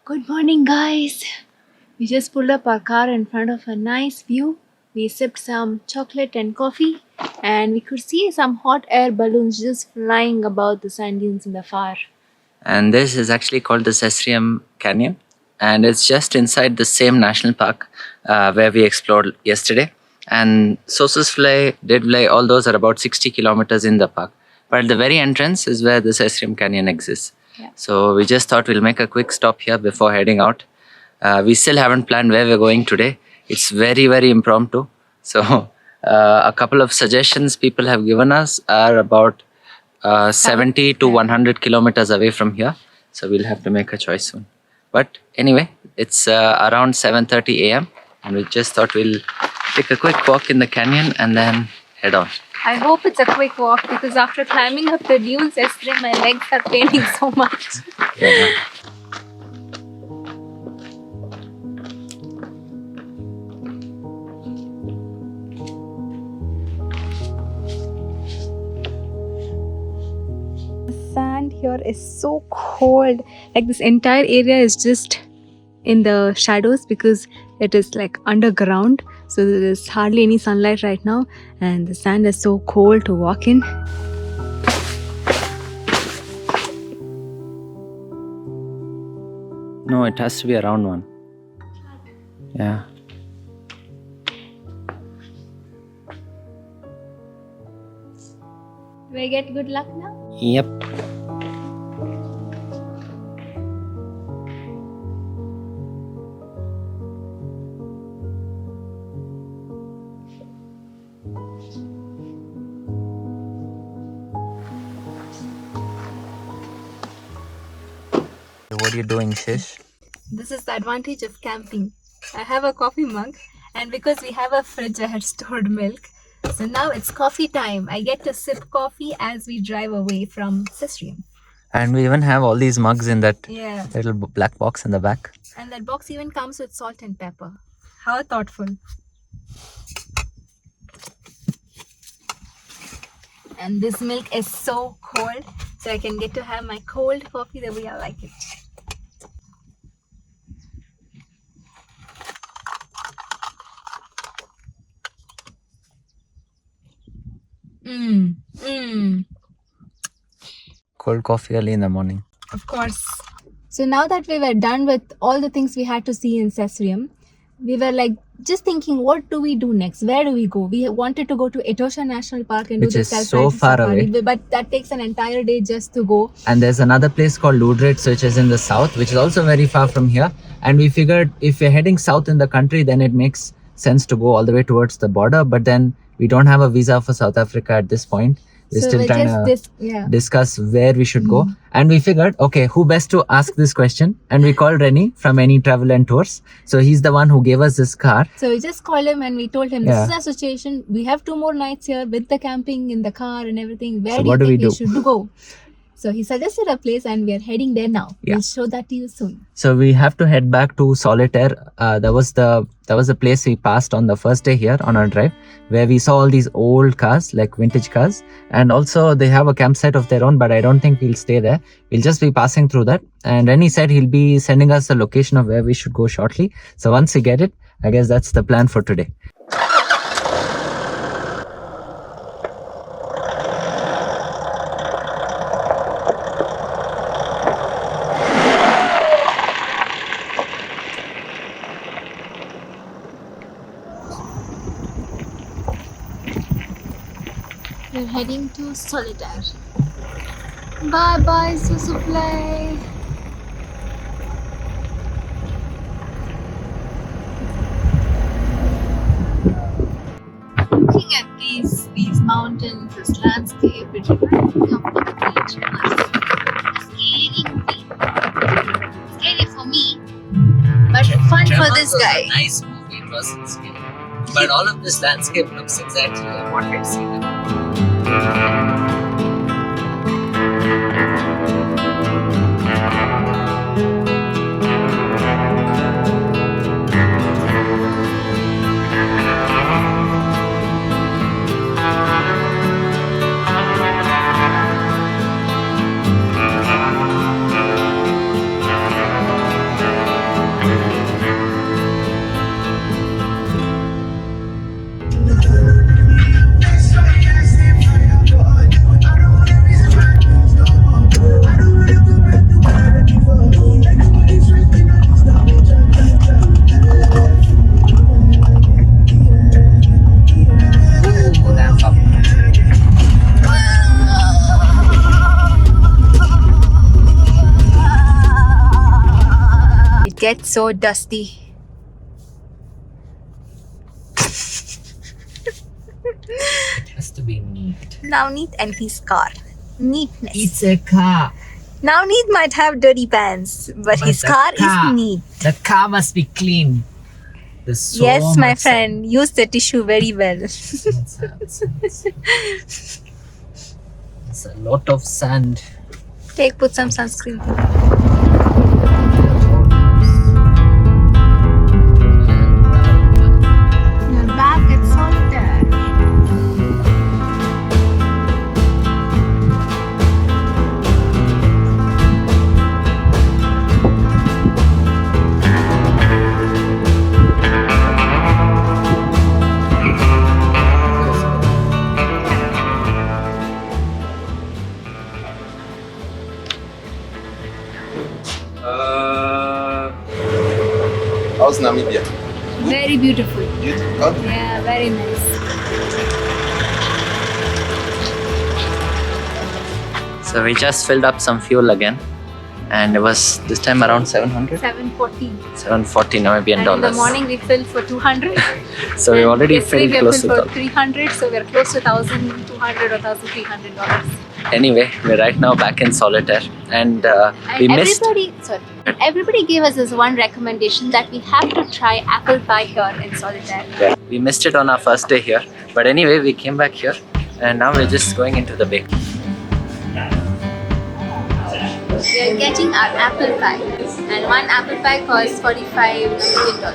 Good morning, guys. We just pulled up our car in front of a nice view. We sipped some chocolate and coffee, and we could see some hot air balloons just flying above the sand dunes in the far. And this is actually called the Sesriem Canyon, and it's just inside the same national park where we explored yesterday. And Sossusvlei, all those are about 60 kilometers in the park. But at the very entrance is where the Sesriem Canyon exists. Yeah. So we just thought we'll make a quick stop here before heading out. We still haven't planned where we're going today. It's very, very impromptu. So a couple of suggestions people have given us are about 70 to 100 kilometers away from here. So we'll have to make a choice soon. But anyway, it's around 7:30 a.m. and we just thought we'll take a quick walk in the canyon and then head on. I hope it's a quick walk because after climbing up the dunes yesterday, my legs are paining so much. Yeah. The sand here is so cold. Like this entire area is just in the shadows because it is like underground. So there's hardly any sunlight right now, and the sand is so cold to walk in. No, it has to be around one. Yeah. Do I get good luck now? Yep. What are you doing, Shish? This is the advantage of camping. I have a coffee mug, and because we have a fridge, I had stored milk. So now it's coffee time. I get to sip coffee as we drive away from Sesriem. And we even have all these mugs in that Yeah. little black box in the back. And that box even comes with salt and pepper. How thoughtful. And this milk is so cold, so I can get to have my cold coffee the way I like it. Cold coffee early in the morning. Of course. So now that we were done with all the things we had to see in Sesriem, we were like just thinking, what do we do next? Where do we go? We wanted to go to Etosha National Park and Which do the is so self-riding far safari, away. but that takes an entire day just to go. And there's another place called Ludritz, which is in the south, which is also very far from here. And we figured if we're heading south in the country, then it makes sense to go all the way towards the border. But then we don't have a visa for South Africa at this point. We're So still we're trying just to discuss where we should go. And we figured, okay, who best to ask this question? And we called Renee from Any Travel and Tours. So he's the one who gave us this car. So we just called him and we told him, this is our situation. We have 2 more nights here with the camping in the car and everything. Where So do what you do we think we do? should go? So he suggested a place and we are heading there now. Yeah. We'll show that to you soon. So we have to head back to Solitaire. That was the place we passed on the first day here on our drive, where we saw all these old cars, like vintage cars. And also they have a campsite of their own, but I don't think we'll stay there. We'll just be passing through that. And Rennie said he'll be sending us the location of where we should go shortly. So once we get it, I guess that's the plan for today. We're heading to Solitaire. Bye bye, Sossusvlei. Looking at these mountains, this landscape, it reminds me of the beach. A scary movie. Scary for me, but fun for this guy. A nice movie, it wasn't scary. But all of this landscape looks exactly like what we've seen. gets so dusty. It has to be neat. Now neat and his car. Neatness. It's a car. Now neat might have dirty pants, but his car is neat. The car must be clean. There's so Yes, my much friend. Use the tissue very well. It's a lot of sand. Put some sunscreen. You're back at Solitaire. How's Namibia? Very beautiful. Beautiful. Yeah, very nice. So we just filled up some fuel again, and it was this time around 700, 740. 740 Namibian And in the dollars. morning we filled for 200. So we already Yesterday filled we close to filled for 1,000. 300, so we're close to 1,200 or $1,300. Anyway, we're right now back in Solitaire, and we missed. Everybody gave us this one recommendation that we have to try apple pie here in Solitaire. Yeah, we missed it on our first day here, but anyway, we came back here, and now we're just going into the bay. We are getting our apple pie, and one apple pie costs $45 million.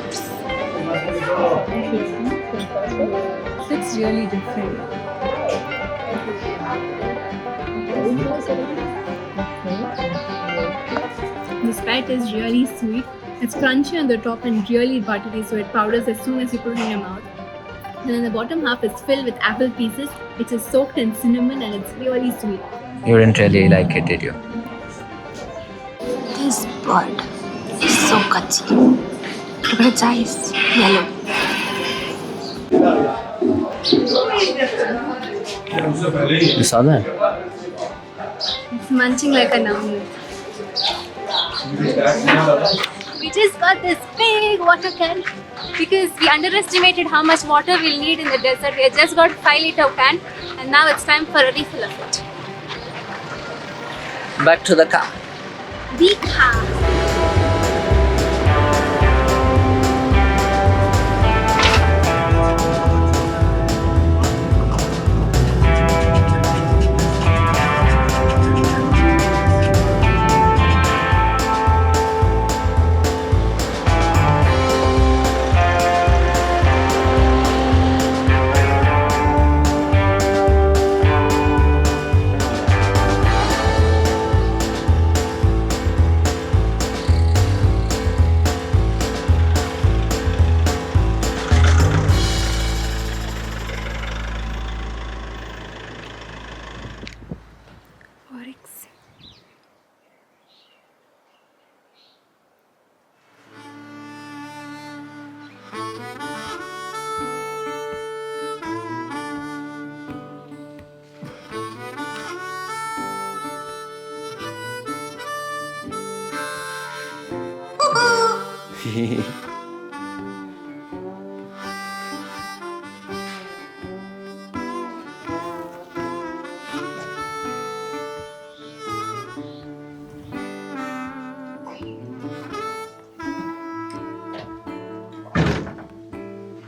It's really different. This bite is really sweet. It's crunchy on the top and really buttery, so it powders as soon as you put it in your mouth. And then the bottom half is filled with apple pieces, which is soaked in cinnamon, and it's really sweet. You didn't really like it, did you? This bird is so gutsy. Look at its eyes, yellow. You saw that? It's munching like a nummy. We just got this big water can because we underestimated how much water we'll need in the desert. We just got 5-liter can, and now it's time for a refill of it. Back to the car. The car.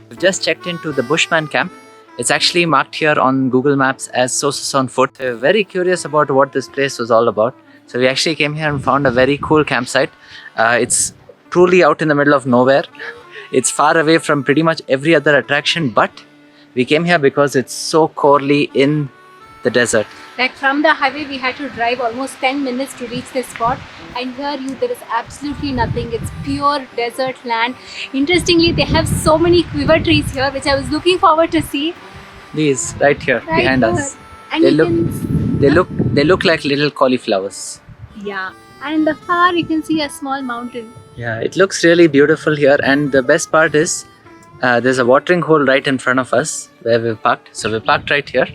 We've just checked into the Bushman camp. It's actually marked here on Google Maps as Sossus on foot. We're very curious about what this place was all about. So we actually came here and found a very cool campsite. It's truly out in the middle of nowhere. It's far away from pretty much every other attraction, but we came here because it's so corely in the desert. Like from the highway, we had to drive almost 10 minutes to reach this spot. And here there is absolutely nothing. It's pure desert land. Interestingly, they have so many quiver trees here, which I was looking forward to see. These right here Right behind here. us. And They look like little cauliflowers. Yeah. And in the far, you can see a small mountain. Yeah, it looks really beautiful here, and the best part is there's a watering hole right in front of us where we've parked. So we parked right here,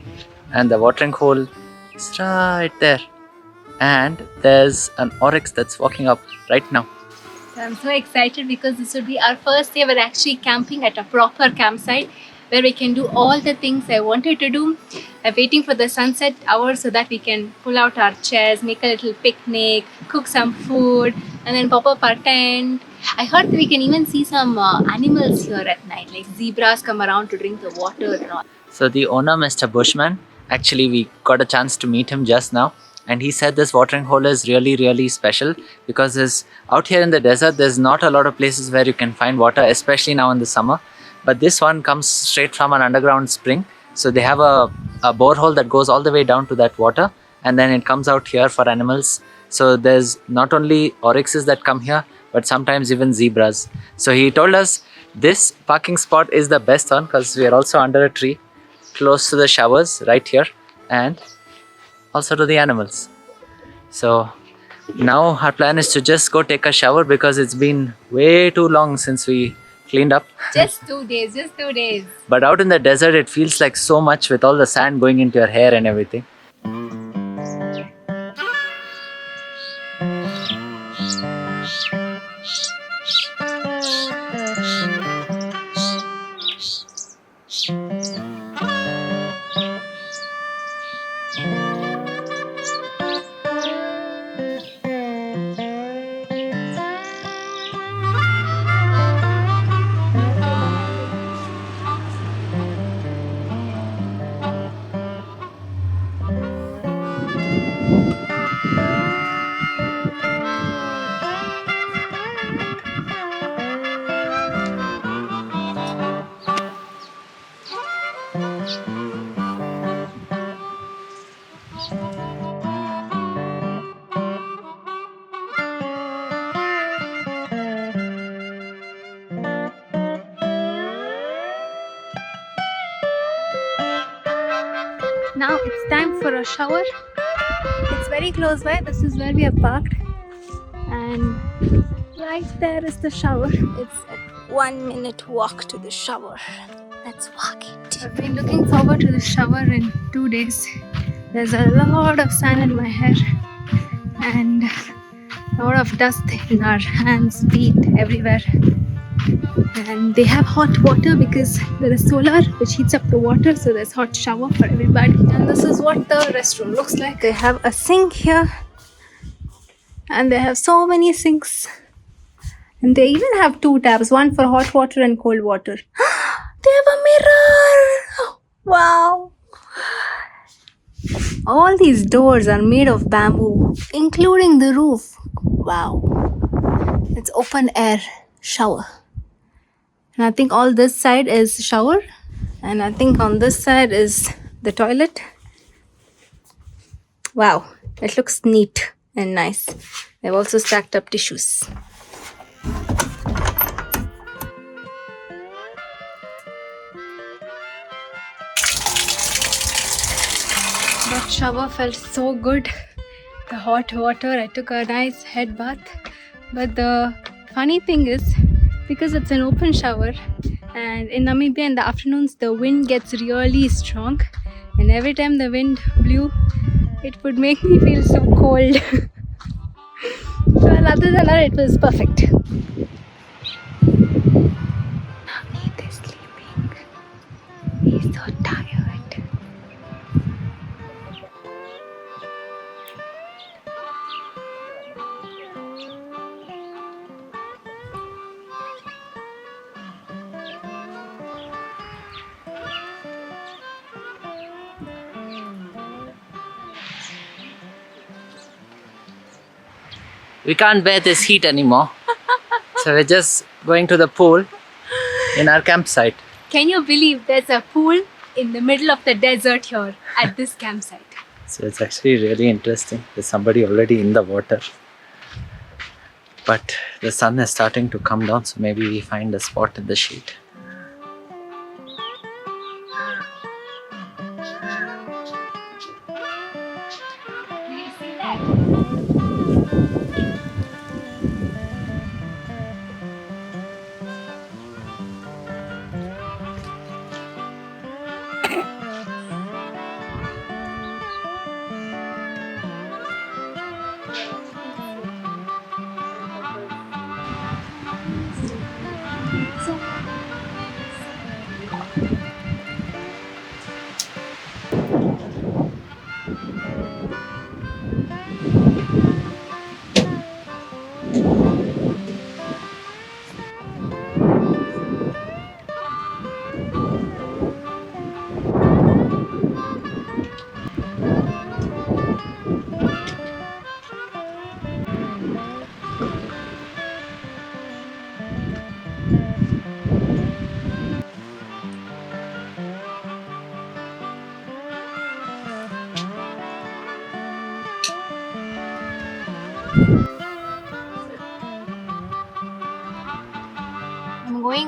and the watering hole is right there. And there's an oryx that's walking up right now. So I'm so excited because this would be our first day we're actually camping at a proper campsite where we can do all the things I wanted to do. I'm waiting for the sunset hour so that we can pull out our chairs, make a little picnic, cook some food, and then pop up our tent. I heard that we can even see some animals here at night, like zebras come around to drink the water and all. So the owner, Mr. Bushman, actually we got a chance to meet him just now, and he said this watering hole is really, really special because out here in the desert, there's not a lot of places where you can find water, especially now in the summer. But this one comes straight from an underground spring. So they have a borehole that goes all the way down to that water, and then it comes out here for animals. So there's not only oryxes that come here, but sometimes even zebras. So he told us this parking spot is the best one because we are also under a tree close to the showers right here and also to the animals. So now our plan is to just go take a shower because it's been way too long since we cleaned up. Just 2 days, just 2 days. But out in the desert, it feels like so much with all the sand going into your hair and everything. Now it's time for a shower. It's very close by. This is where we are parked. And right there is the shower. It's a 1 minute walk to the shower. Let's walk it. I've been looking forward to the shower in 2 days. There's a lot of sand in my hair and a lot of dust in our hands, feet, everywhere. And they have hot water because there is solar which heats up the water, so there's hot shower for everybody. And this is what the restroom looks like. They have a sink here and they have so many sinks, and they even have 2 taps, one for hot water and cold water. They have a mirror. Wow. All these doors are made of bamboo, including the roof. Wow. It's open air shower. And I think all this side is shower, and I think on this side is the toilet. Wow, it looks neat and nice. They've also stacked up tissues. That shower felt so good. The hot water, I took a nice head bath. But the funny thing is, because it's an open shower, and in Namibia in the afternoons the wind gets really strong, and every time the wind blew it would make me feel so cold. Well, other than that it was perfect. Navneet is sleeping. He's so tired. We can't bear this heat anymore. So we're just going to the pool in our campsite. Can you believe there's a pool in the middle of the desert here at this campsite? So it's actually really interesting. There's somebody already in the water. But the sun is starting to come down, so maybe we find a spot in the shade. Do you see that?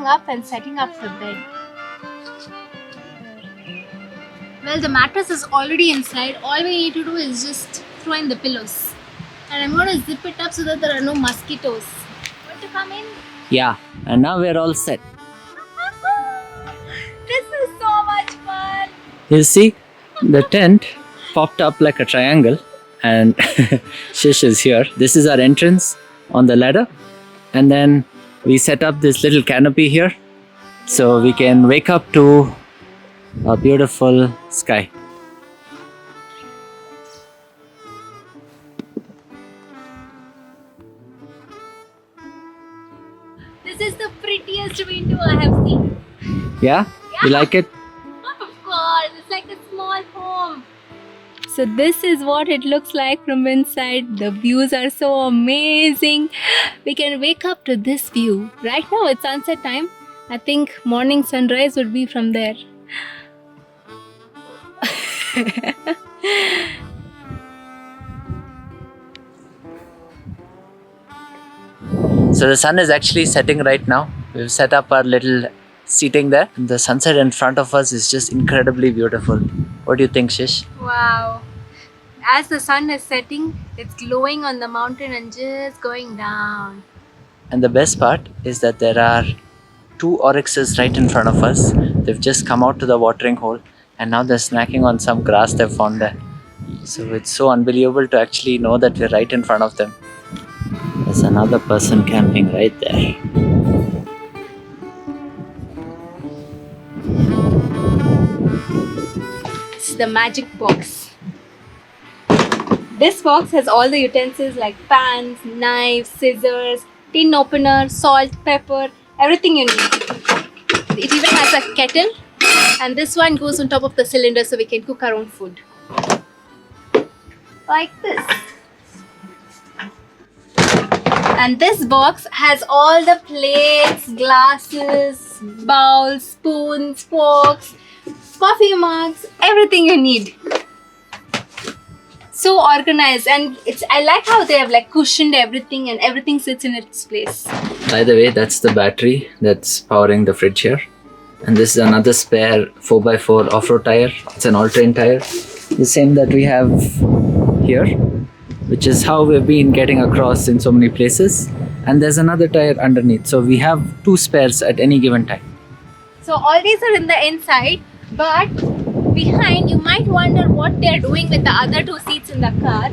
waking up and setting up the bed. Well, the mattress is already inside. All we need to do is just throw in the pillows. And I'm going to zip it up so that there are no mosquitoes. Want to come in? Yeah, and now we're all set. This is so much fun. You see, the tent popped up like a triangle, and Shish is here. This is our entrance on the ladder, and then we set up this little canopy here so we can wake up to a beautiful sky. This is the prettiest window I have seen. Yeah? You like it? Of course, it's like a small home. So this is what it looks like from inside. The views are so amazing. We can wake up to this view. Right now it's sunset time. I think morning sunrise would be from there. So the sun is actually setting right now. We've set up our little seating there. The sunset in front of us is just incredibly beautiful. What do you think, Shish? Wow. As the sun is setting, it's glowing on the mountain and just going down. And the best part is that there are 2 oryxes right in front of us. They've just come out to the watering hole and now they're snacking on some grass they've found there. So it's so unbelievable to actually know that we're right in front of them. There's another person camping right there. It's the magic box. This box has all the utensils like pans, knives, scissors, tin opener, salt, pepper, everything you need. It even has a kettle, and this one goes on top of the cylinder so we can cook our own food. Like this. And this box has all the plates, glasses, bowls, spoons, forks, coffee mugs, everything you need. So organized, and I like how they have like cushioned everything and everything sits in its place. By the way, that's the battery that's powering the fridge here. And this is another spare 4x4 off-road tire. It's an all-terrain tire. The same that we have here, which is how we've been getting across in so many places. And there's another tire underneath. So we have 2 spares at any given time. So all these are in the inside, but behind you might wonder what they're doing with the other 2 seats in the car.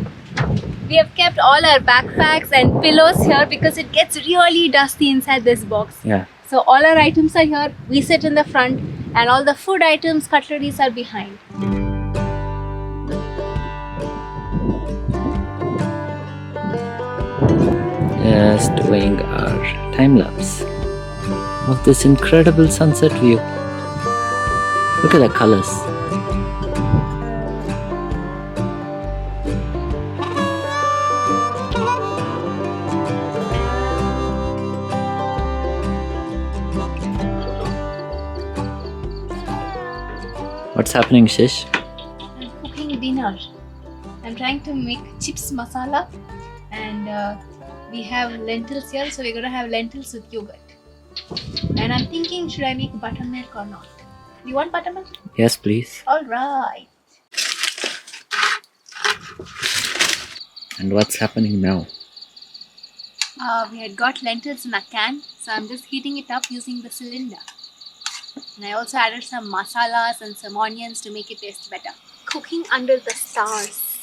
We have kept all our backpacks and pillows here because it gets really dusty inside this box. Yeah. So all our items are here, we sit in the front, and all the food items, cutleries are behind. Just doing our time lapse of this incredible sunset view. Look at the colors. What's happening, Shish? I'm cooking dinner. I'm trying to make chips masala, and we have lentils here, so we're gonna have lentils with yogurt. And I'm thinking, should I make buttermilk or not? You want buttermilk? Yes, please. Alright. And what's happening now? We had got lentils in a can, so I'm just heating it up using the cylinder. And I also added some masalas and some onions to make it taste better. Cooking under the stars.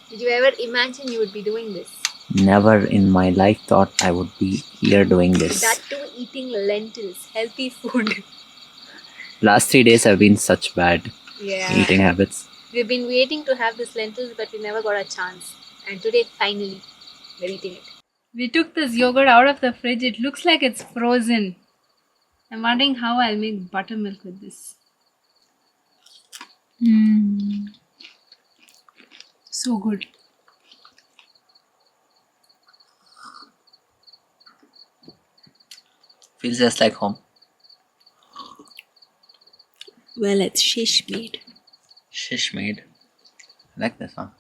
Did you ever imagine you would be doing this? Never in my life thought I would be here doing this. That too, eating lentils, healthy food. Last 3 days have been such bad eating habits. We've been waiting to have this lentils, but we never got a chance. And today, finally, we're eating it. We took this yogurt out of the fridge. It looks like it's frozen. I'm wondering how I'll make buttermilk with this. So good. Feels just like home. Well, it's shish made. Shish made. I like this one.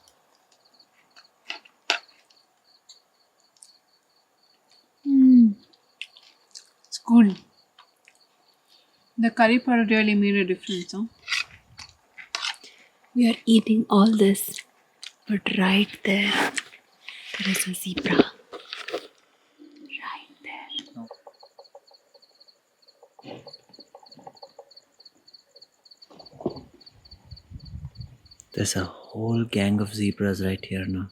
It's good. The curry powder really made a difference, huh? We are eating all this, but right there is a zebra. Right there. There's a whole gang of zebras right here now.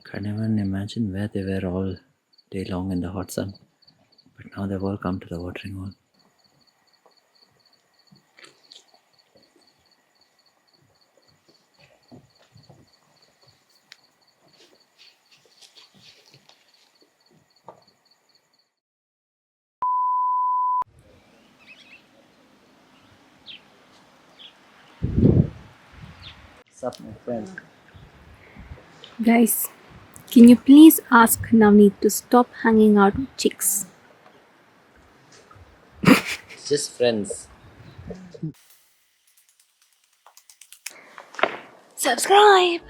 Can't even imagine where they were all day long in the hot sun. But now they've all come to the watering hole. What's up, my friend? Guys, can you please ask Navneet to stop hanging out with chicks? It's just friends. Subscribe!